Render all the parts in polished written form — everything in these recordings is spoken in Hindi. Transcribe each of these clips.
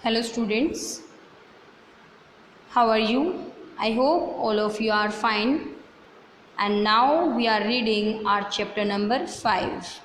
Hello students, how are you? I hope all of you are fine. And now we are reading our chapter number 5.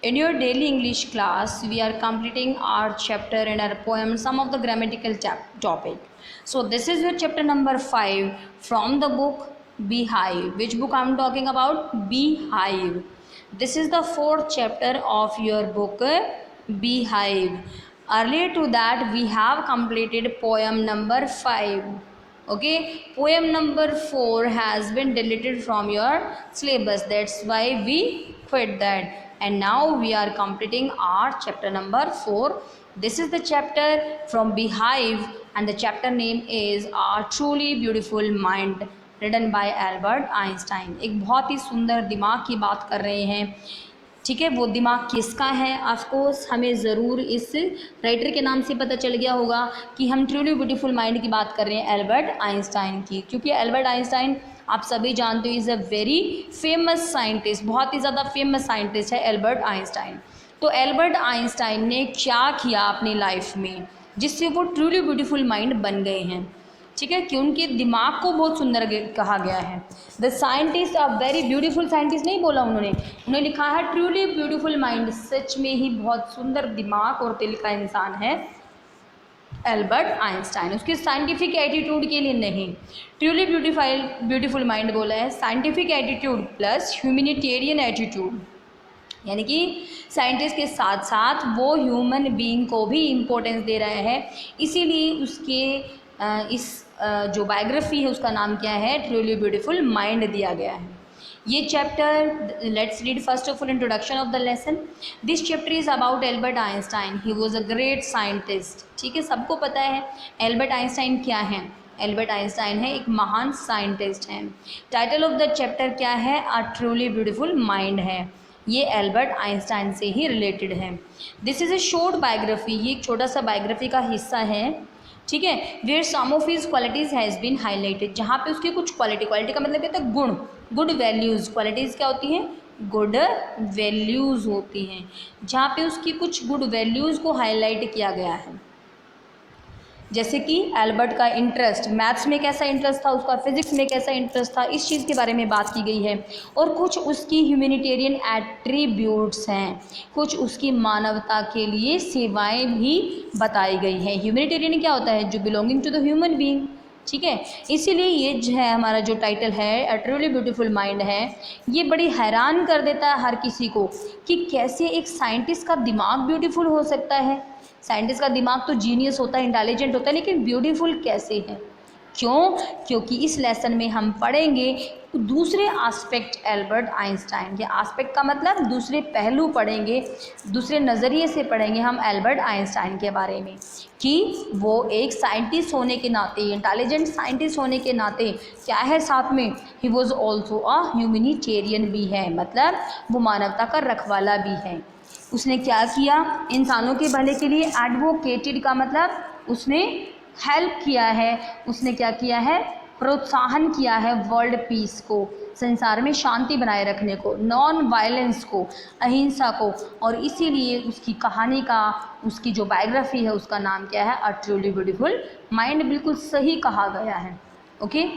In your daily English class, we are completing our chapter and our poem, some of the grammatical topic. So this is your chapter number 5 from the book Beehive. Which book I am talking about? Beehive. This is the 4th chapter of your book Beehive. Earlier to that, we have completed poem number 5. Okay, poem number 4 has been deleted from your syllabus. That's why we quit that. And now we are completing our chapter number 4. This is the chapter from Beehive, and the chapter name is A Truly Beautiful Mind, written by Albert Einstein. एक बहुत ही सुंदर दिमाग की बात कर रहे हैं. ठीक है, वो दिमाग किसका है? ऑफकोर्स हमें ज़रूर इस राइटर के नाम से पता चल गया होगा कि हम ट्रूली ब्यूटीफुल माइंड की बात कर रहे हैं एल्बर्ट आइंस्टाइन की, क्योंकि एल्बर्ट आइंस्टाइन आप सभी जानते हो is a very famous scientist, बहुत ही ज़्यादा फेमस साइंटिस्ट है एल्बर्ट आइंस्टाइन. तो एल्बर्ट आइंस्टाइन ने क्या किया अपनी लाइफ में जिससे वो ट्रूली ब्यूटीफुल माइंड बन गए हैं? ठीक है, कि उनके दिमाग को बहुत सुंदर कहा गया है. The scientist a very beautiful scientist नहीं बोला उन्होंने लिखा है ट्रूली ब्यूटीफुल माइंड. सच में ही बहुत सुंदर दिमाग और दिल का इंसान है एल्बर्ट आइंस्टाइन. उसके साइंटिफिक एटीट्यूड के लिए नहीं, ट्रूली ब्यूटीफुल माइंड बोला है, scientific attitude plus humanitarian attitude, यानी कि साइंटिस्ट के साथ साथ वो ह्यूमन बीइंग को भी इम्पोर्टेंस दे रहा है. इसीलिए उसके इस जो बायोग्राफी है उसका नाम क्या है? ट्रूली ब्यूटीफुल माइंड दिया गया है. ये chapter, let's read first of all introduction of the lesson. This chapter is about Albert Einstein. He was a great scientist. ठीक है, सबको पता है एल्बर्ट आइंस्टाइन क्या है. एल्बर्ट आइंस्टाइन है एक महान साइंटिस्ट हैं. टाइटल ऑफ द चैप्टर क्या है? अ ट्रूली ब्यूटीफुल माइंड है. ये एल्बर्ट आइंस्टाइन से ही रिलेटेड है. This is a short biography. ये एक छोटा सा बायोग्राफी का हिस्सा है. ठीक है, where some of his qualities has been highlighted, जहाँ पे उसकी कुछ क्वालिटी का मतलब कहते हैं गुण, गुड वैल्यूज़. क्वालिटीज़ क्या होती हैं? गुड वैल्यूज़ होती हैं, जहाँ पे उसकी कुछ गुड वैल्यूज़ को हाईलाइट किया गया है. जैसे कि एल्बर्ट का इंटरेस्ट, मैथ्स में कैसा इंटरेस्ट था उसका, फिजिक्स में कैसा इंटरेस्ट था, इस चीज़ के बारे में बात की गई है. और कुछ उसकी ह्यूमैनिटेरियन एट्रीब्यूट्स हैं, कुछ उसकी मानवता के लिए सेवाएं भी बताई गई हैं. ह्यूमैनिटेरियन क्या होता है? जो belonging to the human being. ठीक है, इसीलिए ये जो है हमारा जो टाइटल है अ ट्रूली ब्यूटीफुल माइंड है, ये बड़ी हैरान कर देता है हर किसी को कि कैसे एक साइंटिस्ट का दिमाग ब्यूटीफुल हो सकता है. साइंटिस्ट का दिमाग तो जीनियस होता है, इंटेलिजेंट होता है, लेकिन ब्यूटीफुल कैसे है? क्यों? क्योंकि इस लेसन में हम पढ़ेंगे दूसरे एस्पेक्ट एल्बर्ट आइंस्टाइन के. एस्पेक्ट का मतलब दूसरे पहलू पढ़ेंगे, दूसरे नज़रिए से पढ़ेंगे हम एल्बर्ट आइंस्टाइन के बारे में कि वो एक साइंटिस्ट होने के नाते, इंटेलिजेंट साइंटिस्ट होने के नाते क्या है, साथ में he was also a humanitarian भी है, मतलब वो मानवता का रखवाला भी है. उसने क्या किया? इंसानों के भले के लिए एडवोकेटेड का मतलब उसने हेल्प किया है. उसने क्या किया है? प्रोत्साहन किया है वर्ल्ड पीस को, संसार में शांति बनाए रखने को, नॉन वायलेंस को, अहिंसा को. और इसीलिए उसकी कहानी का, उसकी जो बायोग्राफी है उसका नाम क्या है? अ ट्रूली ब्यूटीफुल माइंड. बिल्कुल सही कहा गया है. Okay,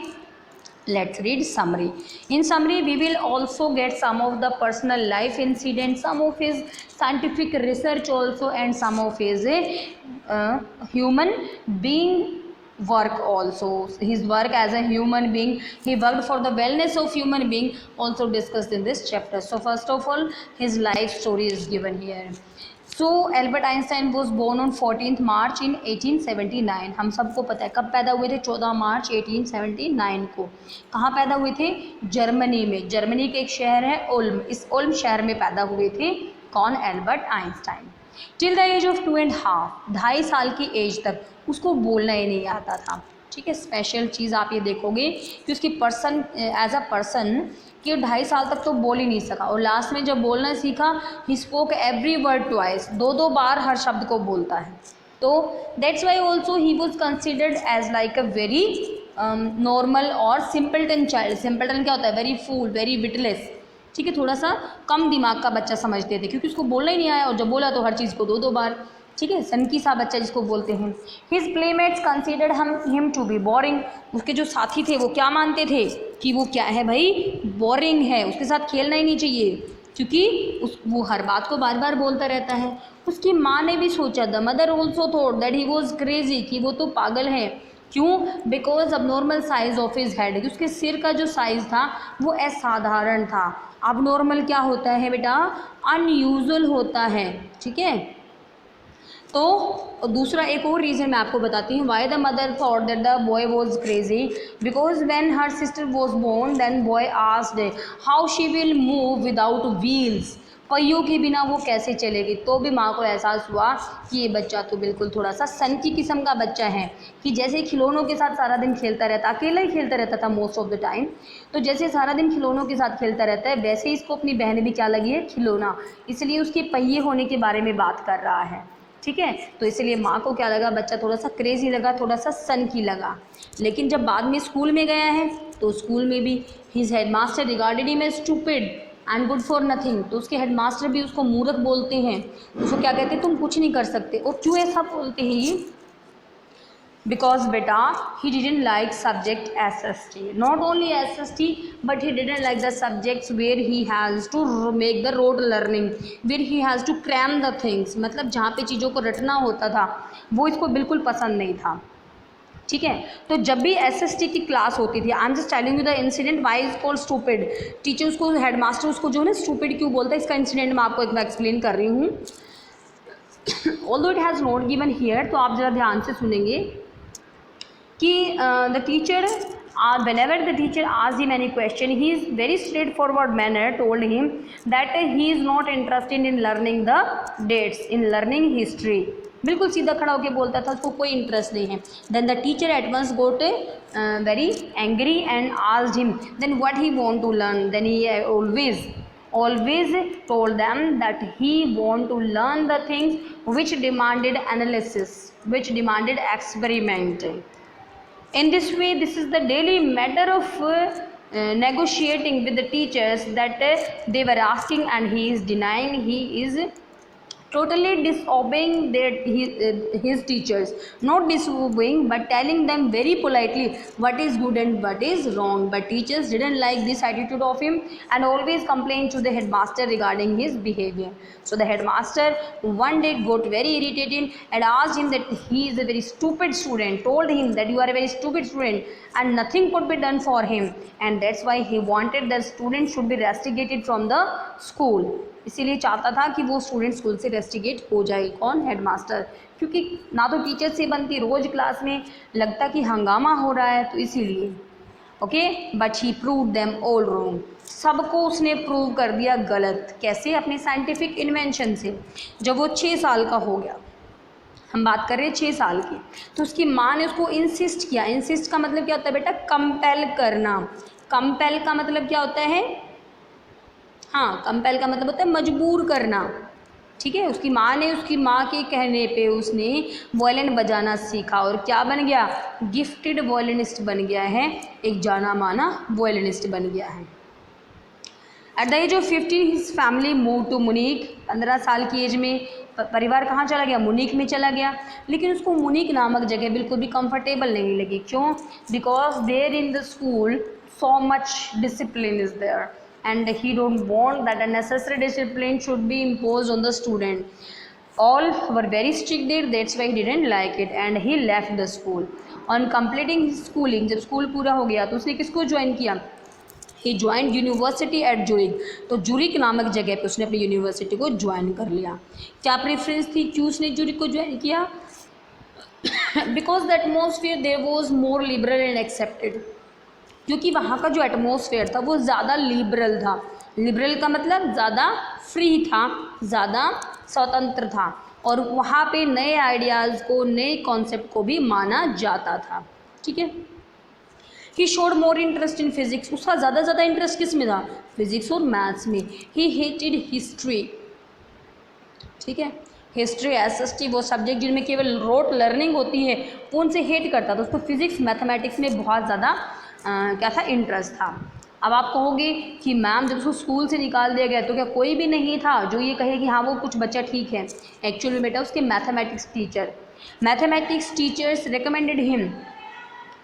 let's read summary. In summary we will also get some of the personal life incidents, some of his scientific research also, and some of his human being work also. His work as a human being, he worked for the wellness of human being, also discussed in this chapter. So first of all his life story is given here. So Albert Einstein was born on 14 March in 1879. हम सबको पता है कब पैदा हुए थे? 14 मार्च 1879 को. कहाँ पैदा हुए थे? जर्मनी में. जर्मनी के एक शहर है ओल्म, इस ओल्म शहर में पैदा हुए थे. कौन? Albert Einstein. Till the age of 2.5, 2.5 साल की एज तक उसको बोलना ही नहीं आता था. ठीक है, स्पेशल चीज़ आप ये देखोगे कि उसकी पर्सन एज अ पर्सन कि 2.5 साल तक तो बोल ही नहीं सका, और लास्ट में जब बोलना सीखा ही स्पोक एवरी वर्ड ट्वाइस, 2 बार हर शब्द को बोलता है. तो that's why also he was considered as like a very normal और सिंपल्टन चाइल्ड. सिंपल्टन क्या होता है? Very fool, very witless. ठीक है, थोड़ा सा कम दिमाग का बच्चा समझते थे, क्योंकि उसको बोलना ही नहीं आया, और जब बोला तो हर चीज़ को 2 बार. ठीक है, सनकी सा बच्चा जिसको बोलते हैं। His playmates considered him to be boring, उसके जो साथी थे वो क्या मानते थे कि वो क्या है भाई, बोरिंग है, उसके साथ खेलना ही नहीं चाहिए, क्योंकि वो हर बात को बार बार बोलता रहता है। उसकी माँ ने भी सोचा, the mother also thought that he was crazy, कि वो तो पागल है। क्यों? बिकॉज अब normal size of his head, उसके सिर का जो साइज़ था वो असाधारण था। अब नॉर्मल क्या होता है बेटा, अनयूजुअल होता है, ठीक है। तो दूसरा एक और रीज़न मैं आपको बताती हूँ, why the mother thought that the boy was crazy, because when her sister was born then boy asked how she will move without wheels, पहियों के बिना वो कैसे चलेगी। तो भी माँ को एहसास हुआ कि ये बच्चा तो बिल्कुल थोड़ा सा सन की किस्म का बच्चा है, कि जैसे खिलौनों के साथ सारा दिन खेलता रहता, अकेला ही खेलता रहता था मोस्ट ऑफ द टाइम, तो जैसे सारा दिन खिलौनों के साथ खेलता रहता है वैसे ही इसको अपनी बहन भी क्या लगी है, खिलौना, इसलिए उसके पहिए होने के बारे में बात कर रहा है, ठीक है। तो इसलिए माँ को क्या लगा, बच्चा थोड़ा सा क्रेजी लगा, थोड़ा सा सन की लगा। लेकिन जब बाद में स्कूल में गया है तो स्कूल में भी his headmaster regarded him as stupid and good for nothing, तो उसके हेडमास्टर भी उसको मूर्ख बोलते हैं, उसको क्या कहते हैं, तुम कुछ नहीं कर सकते। और क्यों ऐसा बोलते हैं ये, because beta he didn't like subject SST, not only SST but he didn't like the subjects where he has to make the rote learning, where he has to cram the things, मतलब जहाँ पे चीज़ों को रटना होता था वो इसको बिल्कुल पसंद नहीं था, ठीक है। तो जब भी SST की क्लास होती थी, I am just telling you the incident why is called stupid, teacher उसको, हेडमास्टर उसको जो है ना स्टूपिड क्यों बोलता है, इसका इंसिडेंट मैं आपको एक बार एक्सप्लेन कर रही हूँ। Although it has not given here, तो आप ज़रा ध्यान से सुनेंगे कि the teacher whenever the teacher asked him any question, he is very straightforward manner told him that he is not interested in learning the dates, in learning history, बिल्कुल सीधा खड़ा होकर बोलता था, उसको कोई इंटरेस्ट नहीं है। then the teacher at once got very angry and asked him then what he want to learn, then he always told them that he want to learn the things which demanded analysis, which demanded experiment. In this way, this is the daily matter of negotiating with the teachers that they were asking, and he is denying, he is totally disobeying his teachers, not disobeying but telling them very politely what is good and what is wrong. But teachers didn't like this attitude of him and always complained to the headmaster regarding his behavior. So the headmaster one day got very irritated and asked him that he is a very stupid student, told him that you are a very stupid student and nothing could be done for him, and that's why he wanted the student should be rusticated from the school. इसीलिए चाहता था कि वो स्टूडेंट स्कूल से रेस्टिगेट हो जाए, कौन, हेडमास्टर, क्योंकि ना तो टीचर से बनती, रोज़ क्लास में लगता कि हंगामा हो रहा है, तो इसीलिए। Okay, but he prove them all wrong, सबको उसने प्रूव कर दिया गलत। कैसे? अपने साइंटिफिक इन्वेंशन से। जब वो 6 साल का हो गया, हम बात कर रहे हैं 6 साल की, तो उसकी माँ ने उसको इंसिस्ट किया। इंसिस्ट का मतलब क्या होता है बेटा? कंपेल करना। कंपेल का मतलब क्या होता है? हाँ, कंपेल का मतलब होता है मजबूर करना, ठीक है। उसकी माँ के कहने पे उसने वॉयलिन बजाना सीखा और क्या बन गया? गिफ्टेड वॉयलिनिस्ट बन गया है, एक जाना माना वॉयलिनिस्ट बन गया है। At the age of 15 his family move to Munich, 15 साल की एज में परिवार कहाँ चला गया? मुनीक में चला गया। लेकिन उसको मुनीक नामक जगह बिल्कुल भी कंफर्टेबल नहीं लगी। क्यों? Because there in the school so much discipline is there and he don't want that unnecessary discipline should be imposed on the student. All were very strict there, that's why he didn't like it and he left the school. On completing his schooling, जब स्कूल पूरा हो गया तो उसने किसको ज्वाइन किया? He joined university at Zurich, तो जूरिक नामक जगह पे उसने अपनी यूनिवर्सिटी को ज्वाइन कर लिया। क्या प्रेफरेंस थी, क्यों उसने जूरिक को ज्वाइन किया? Because the atmosphere there was more liberal and accepted, क्योंकि वहाँ का जो एटमॉस्फेयर था वो ज़्यादा लिबरल था। लिबरल का मतलब ज़्यादा फ्री था, ज़्यादा स्वतंत्र था, और वहाँ पे नए आइडियाज़ को, नए कॉन्सेप्ट को भी माना जाता था, ठीक है। He showed more interest in physics, उसका ज़्यादा इंटरेस्ट किस में था? फिजिक्स और मैथ्स में। ही हेटेड हिस्ट्री, ठीक है। हिस्ट्री, SST, वो सब्जेक्ट जिनमें केवल रोट लर्निंग होती है वो उनसे हेट करता था। उसको फिजिक्स, मैथमेटिक्स में बहुत ज़्यादा क्या था? इंटरेस्ट था। अब आप कहोगे कि मैम जब उसको स्कूल से निकाल दिया गया तो क्या कोई भी नहीं था जो ये कहे कि हाँ वो कुछ बच्चा ठीक है? एक्चुअली बेटा उसके mathematics teachers recommended him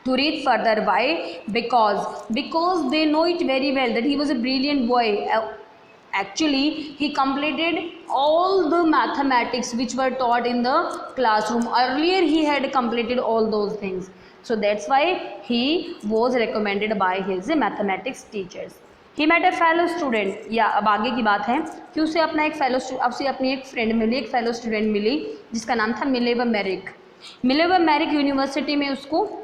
to read further. Why? Because they know it very well that he was a brilliant boy. Actually he completed all the mathematics which were taught in the classroom. Earlier he had completed all those things, so that's why he was recommended by his mathematics teachers. He met a fellow student. या अब आगे की बात है कि उसे अपना एक अपनी एक फ्रेंड मिली, एक फेलो स्टूडेंट मिली जिसका नाम था मिलेवा मैरिक यूनिवर्सिटी में उसको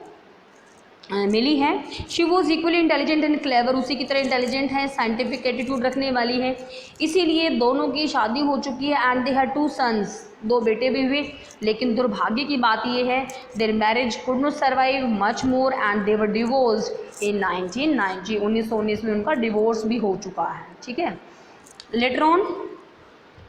मिली है। She was equally intelligent and clever, उसी की तरह इंटेलिजेंट है, साइंटिफिक एटीट्यूड रखने वाली है, इसीलिए दोनों की शादी हो चुकी है एंड दे हैड 2 sons, 2 बेटे भी हुए। लेकिन दुर्भाग्य की बात ये है their marriage could not survive much more and they were divorced in 1919 में उनका डिवोर्स भी हो चुका है। ठीक है। लेटर ऑन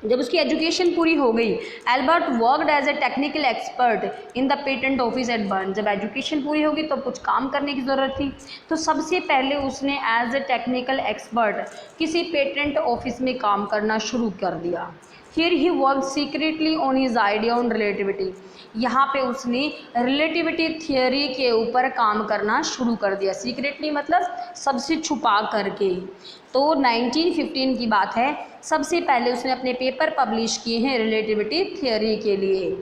जब उसकी एजुकेशन पूरी हो गई, Albert worked as a technical expert in the patent office at Bern. जब एजुकेशन पूरी होगी तो कुछ काम करने की ज़रूरत थी, तो सबसे पहले उसने एज ए टेक्निकल एक्सपर्ट किसी पेटेंट ऑफिस में काम करना शुरू कर दिया। Here he work secretly on his idea on relativity. यहाँ पे उसने रिलेटिविटी थियोरी के ऊपर काम करना शुरू कर दिया। सीक्रेटली मतलब सबसे छुपा करके। तो 1915 की बात है, सबसे पहले उसने अपने पेपर पब्लिश किए हैं रिलेटिविटी थियोरी के लिए,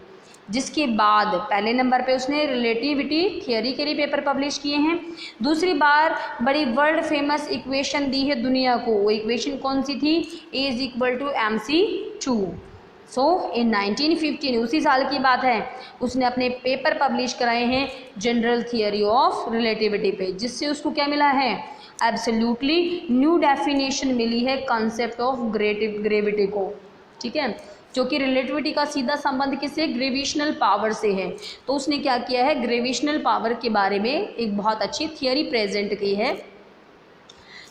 जिसके बाद पहले नंबर पे उसने रिलेटिविटी थियोरी के लिए पेपर पब्लिश किए हैं। दूसरी बार बड़ी वर्ल्ड फेमस इक्वेशन दी है दुनिया को। वो इक्वेशन कौन सी थी? A = mc2। सो इन 1915 उसी साल की बात है, उसने अपने पेपर पब्लिश कराए हैं जनरल थियोरी ऑफ रिलेटिविटी पे, जिससे उसको क्या मिला है? एब्सोल्युटली न्यू डेफिनेशन मिली है कॉन्सेप्ट ऑफ ग्रेविटी को। ठीक है, जो कि रिलेटिविटी का सीधा संबंध किससे? ग्रेविशनल पावर से है। तो उसने क्या किया है? ग्रेविशनल पावर के बारे में एक बहुत अच्छी थियोरी प्रेजेंट की है।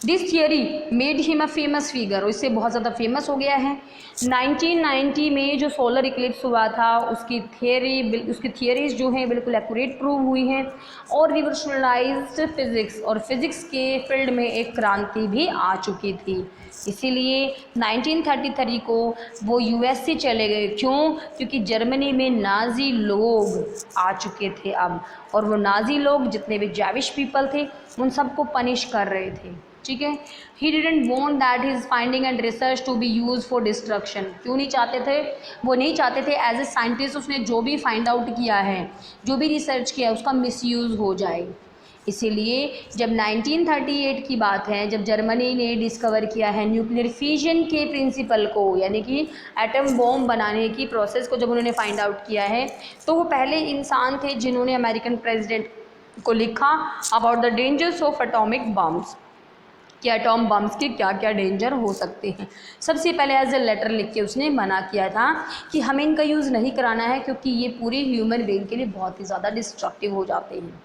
This theory made him a famous figure, इससे बहुत ज़्यादा फेमस हो गया है। 1990 में जो सोलर इक्लिप्स हुआ था उसकी थियरीज जो हैं बिल्कुल एक्यूरेट प्रूव हुई हैं और रिवोल्यूशनाइज्ड फिज़िक्स, और फिज़िक्स के फील्ड में एक क्रांति भी आ चुकी थी। इसीलिए 1933 को वो US से चले गए। क्यों? क्योंकि जर्मनी में नाजी लोग आ चुके थे अब, और वो नाजी लोग जितने भी जैविश पीपल थे उन सबको पनिश कर रहे थे। ठीक है। He didn't want that his finding and research to be use for destruction. क्यों नहीं चाहते थे? वो नहीं चाहते थे एज ए साइंटिस्ट उसने जो भी फाइंड आउट किया है, जो भी रिसर्च किया है, उसका मिसयूज़ हो जाए। इसीलिए जब 1938 की बात है, जब जर्मनी ने डिस्कवर किया है न्यूक्लियर फिजन के प्रिंसिपल को, यानी कि एटम बॉम्ब बनाने की प्रोसेस को जब उन्होंने फाइंड आउट किया है, तो वो पहले इंसान थे जिन्होंने अमेरिकन प्रेसिडेंट को लिखा about the dangers of atomic bombs, कि एटॉम बम्स के क्या क्या डेंजर हो सकते हैं। सबसे पहले एज ए लेटर लिख के उसने मना किया था कि हमें इनका यूज़ नहीं कराना है, क्योंकि ये पूरी ह्यूमन बीइंग के लिए बहुत ही ज़्यादा डिस्ट्रक्टिव हो जाते हैं।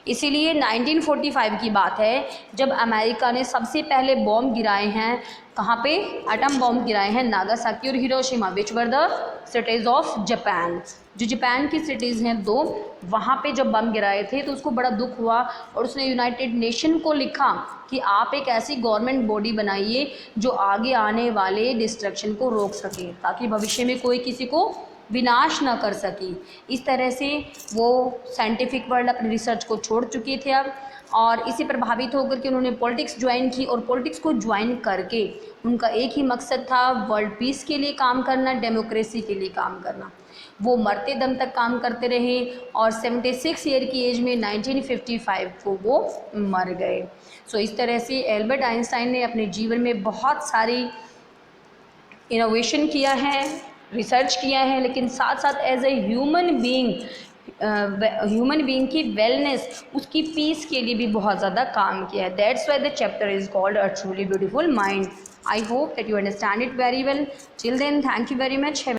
इसीलिए 1945 की बात है जब अमेरिका ने सबसे पहले बॉम्ब गिराए हैं, कहाँ पे? एटम बॉम्ब गिराए हैं नागासाकी और Hiroshima, which were the cities of Japan, जो जापान की सिटीज़ हैं 2, वहाँ पे जब बम गिराए थे तो उसको बड़ा दुख हुआ और उसने यूनाइटेड नेशन को लिखा कि आप एक ऐसी गवर्नमेंट बॉडी बनाइए जो आगे आने वाले डिस्ट्रक्शन को रोक सके, ताकि भविष्य में कोई किसी को विनाश न कर सके। इस तरह से वो साइंटिफिक वर्ल्ड अपनी रिसर्च को छोड़ चुके थे अब, और इसी प्रभावित होकर के उन्होंने पॉलिटिक्स ज्वाइन की, और पॉलिटिक्स को ज्वाइन करके उनका एक ही मकसद था, वर्ल्ड पीस के लिए काम करना, डेमोक्रेसी के लिए काम करना। वो मरते दम तक काम करते रहे और 76 ईयर की एज में 1955 को वो मर गए। सो इस तरह से एल्बर्ट आइंस्टाइन ने अपने जीवन में बहुत सारी इनोवेशन किया है, रिसर्च किया है, लेकिन साथ साथ एज ए ह्यूमन बीइंग की वेलनेस, उसकी पीस के लिए भी बहुत ज़्यादा काम किया है। That's why the chapter is called a truly beautiful mind. I hope that you understand it very well. Till then, thank you very much.